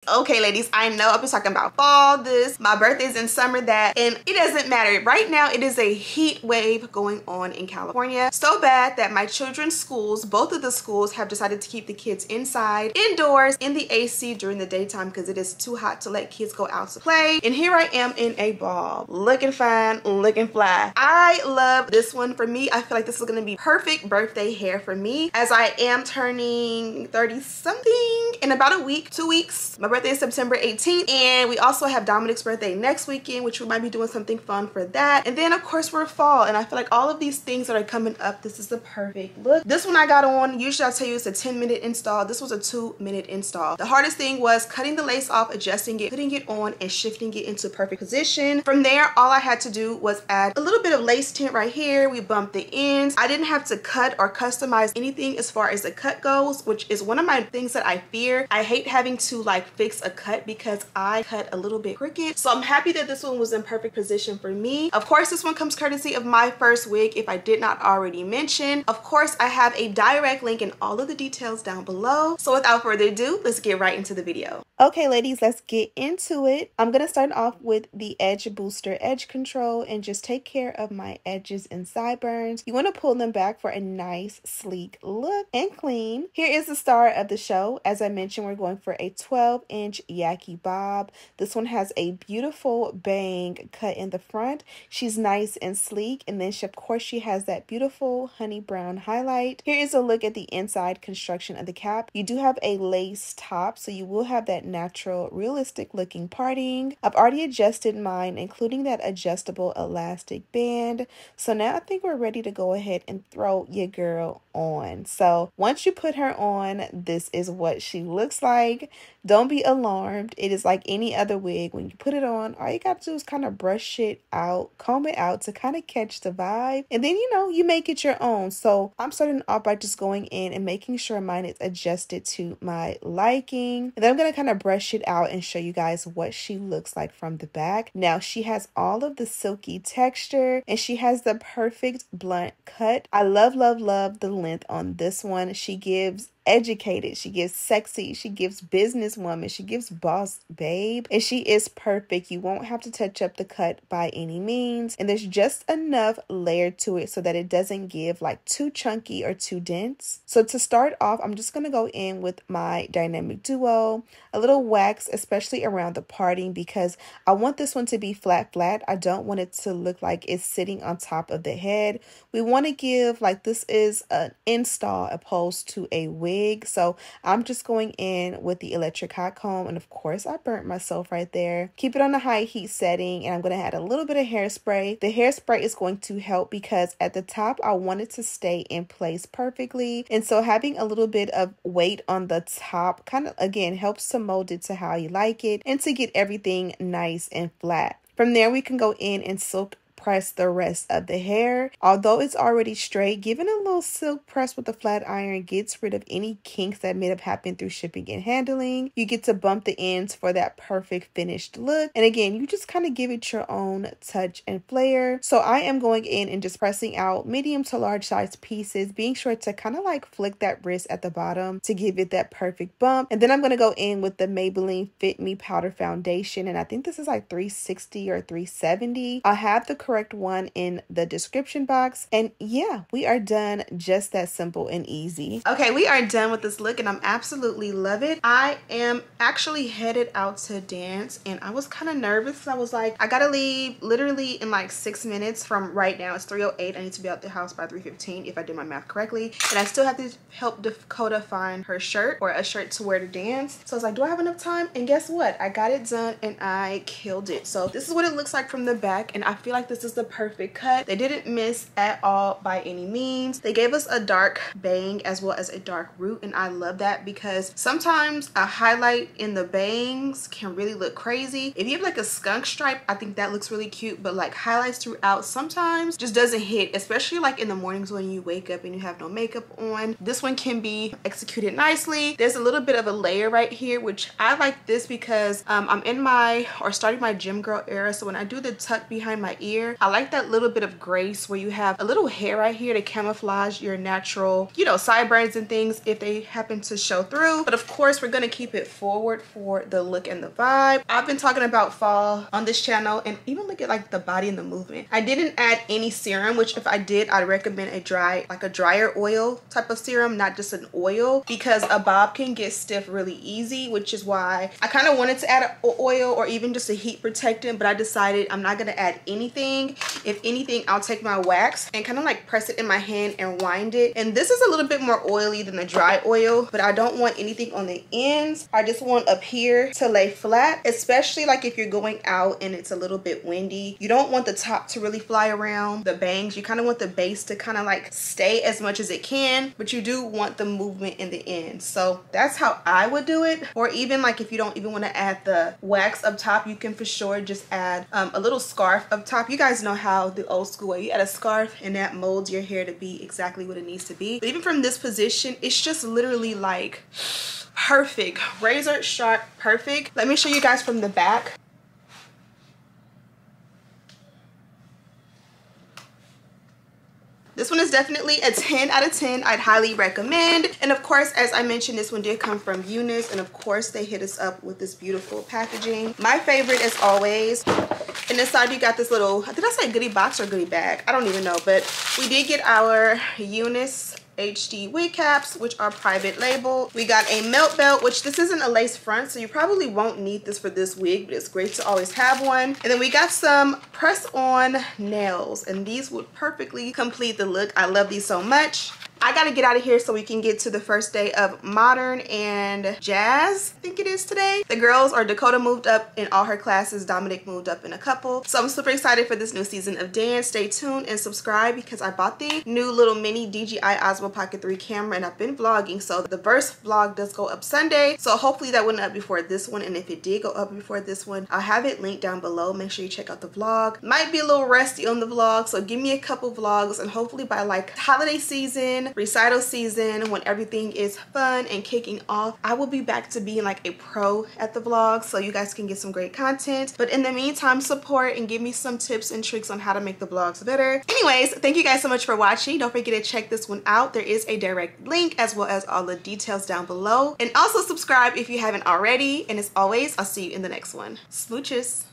Okay, ladies, I know I've been talking about fall this. My birthday's in summer that, and it doesn't matter. Right now, it is a heat wave going on in California. So bad that my children's schools, both of the schools, have decided to keep the kids inside, indoors, in the AC during the daytime because it is too hot to let kids go out to play. And here I am in a ball, looking fine, looking fly. I love this one. For me, I feel like this is gonna be perfect birthday hair for me as I am turning 30 something in about a week, 2 weeks. My birthday is September 18th, and we also have Dominic's birthday next weekend, which we might be doing something fun for that. And then of course we're fall, and I feel like all of these things that are coming up, this is the perfect look. This one I got on, usually I tell you it's a 10-minute install. This was a 2-minute install. The hardest thing was cutting the lace off, adjusting it, putting it on, and shifting it into perfect position. From there, all I had to do was add a little bit of lace tint right here. We bumped the ends. I didn't have to cut or customize anything as far as the cut goes, which is one of my things that I fear. I hate having to like fix a cut because I cut a little bit crooked. So I'm happy that this one was in perfect position for me. Of course, this one comes courtesy of my first wig, if I did not already mention. Of course, I have a direct link in all of the details down below. So without further ado, let's get right into the video. Okay, ladies, let's get into it. I'm gonna start off with the Edge Booster Edge Control and just take care of my edges and sideburns. You want to pull them back for a nice, sleek look and clean. Here is the star of the show. As I mentioned, we're going for a 12-inch Yaki bob. This one has a beautiful bang cut in the front. She's nice and sleek, and then of course she has that beautiful honey brown highlight. Here is a look at the inside construction of the cap. You do have a lace top, so you will have that natural, realistic looking parting. I've already adjusted mine, including that adjustable elastic band. So now I think we're ready to go ahead and throw your girl on. So once you put her on, this is what she looks like. Don't be alarmed. It is like any other wig. When you put it on, all you got to do is kind of brush it out, comb it out to kind of catch the vibe. And then, you know, you make it your own. So I'm starting off by just going in and making sure mine is adjusted to my liking. And then I'm going to kind of brush it out and show you guys what she looks like from the back. Now, she has all of the silky texture and she has the perfect blunt cut. I love, love, love the length on this one. She gives educated, she gives sexy, she gives businesswoman, she gives boss babe, and she is perfect. You won't have to touch up the cut by any means, and there's just enough layer to it so that it doesn't give like too chunky or too dense. So to start off, I'm just going to go in with my dynamic duo, a little wax, especially around the parting, because I want this one to be flat. I don't want it to look like it's sitting on top of the head. We want to give like this is an install opposed to a wig. So I'm just going in with the electric hot comb, and of course I burnt myself right there. Keep it on a high heat setting, and I'm going to add a little bit of hairspray. The hairspray is going to help because at the top I want it to stay in place perfectly, and so having a little bit of weight on the top kind of again helps to mold it to how you like it and to get everything nice and flat. From there we can go in and silk press the rest of the hair. Although it's already straight, giving a little silk press with a flat iron gets rid of any kinks that may have happened through shipping and handling. You get to bump the ends for that perfect finished look. And again, you just kind of give it your own touch and flair. So I am going in and just pressing out medium to large size pieces, being sure to kind of like flick that wrist at the bottom to give it that perfect bump. And then I'm going to go in with the Maybelline Fit Me Powder Foundation. And I think this is like 360 or 370. I'll have the correct one in the description box, and yeah, we are done. Just that simple and easy. Okay, we are done with this look and I'm absolutely love it. I am actually headed out to dance, and I was kind of nervous. I was like, I gotta leave literally in like 6 minutes from right now. It's 3:08. I need to be out the house by 3:15 if I did my math correctly, and I still have to help Dakota find her shirt or a shirt to wear to dance. So I was like, do I have enough time? And guess what, I got it done and I killed it. So this is what it looks like from the back, and I feel like this is the perfect cut. They didn't miss at all by any means. They gave us a dark bang as well as a dark root, and I love that because sometimes a highlight in the bangs can really look crazy. If you have like a skunk stripe, I think that looks really cute, but like highlights throughout sometimes just doesn't hit, especially like in the mornings when you wake up and you have no makeup on. This one can be executed nicely. There's a little bit of a layer right here, which I like this because I'm in my or starting my gym girl era, so when I do the tuck behind my ear, hair. I like that little bit of grace where you have a little hair right here to camouflage your natural, you know, sideburns and things if they happen to show through. But of course, we're gonna keep it forward for the look and the vibe. I've been talking about fall on this channel, and even look at like the body and the movement. I didn't add any serum, which if I did, I'd recommend a drier oil type of serum, not just an oil, because a bob can get stiff really easy, which is why I kind of wanted to add an oil or even just a heat protectant, but I decided I'm not gonna add anything. If anything, I'll take my wax and kind of like press it in my hand and wind it. And this is a little bit more oily than the dry oil, but I don't want anything on the ends. I just want up here to lay flat, especially like if you're going out and it's a little bit windy. You don't want the top to really fly around the bangs. You kind of want the base to kind of like stay as much as it can, but you do want the movement in the end. So that's how I would do it. Or even like if you don't even want to add the wax up top, you can for sure just add a little scarf up top. You guys know how the old school way, you add a scarf and that molds your hair to be exactly what it needs to be. But even from this position, it's just literally like perfect, razor sharp, perfect. Let me show you guys from the back. This one is definitely a 10 out of 10. I'd highly recommend. And of course, as I mentioned, this one did come from Unice, and of course they hit us up with this beautiful packaging. My favorite as always. And inside you got this little, did I say goodie box or goodie bag? I don't even know, but we did get our Unice HD wig caps, which are private label. We got a melt belt, which this isn't a lace front, so you probably won't need this for this wig, but it's great to always have one. And then we got some press-on nails, and these would perfectly complete the look. I love these so much. I gotta get out of here so we can get to the first day of modern and jazz, I think it is today. The girls, or Dakota moved up in all her classes, Dominic moved up in a couple. So I'm super excited for this new season of dance. Stay tuned and subscribe because I bought the new little mini DJI Osmo Pocket 3 camera and I've been vlogging. So the first vlog does go up Sunday. So hopefully that went up before this one. And if it did go up before this one, I'll have it linked down below. Make sure you check out the vlog. Might be a little rusty on the vlog, so give me a couple vlogs, and hopefully by like holiday season, recital season, when everything is fun and kicking off, I will be back to being like a pro at the vlog, so you guys can get some great content. But in the meantime, support and give me some tips and tricks on how to make the vlogs better. Anyways, thank you guys so much for watching. Don't forget to check this one out. There is a direct link as well as all the details down below, and also subscribe if you haven't already. And as always, I'll see you in the next one. Smooches.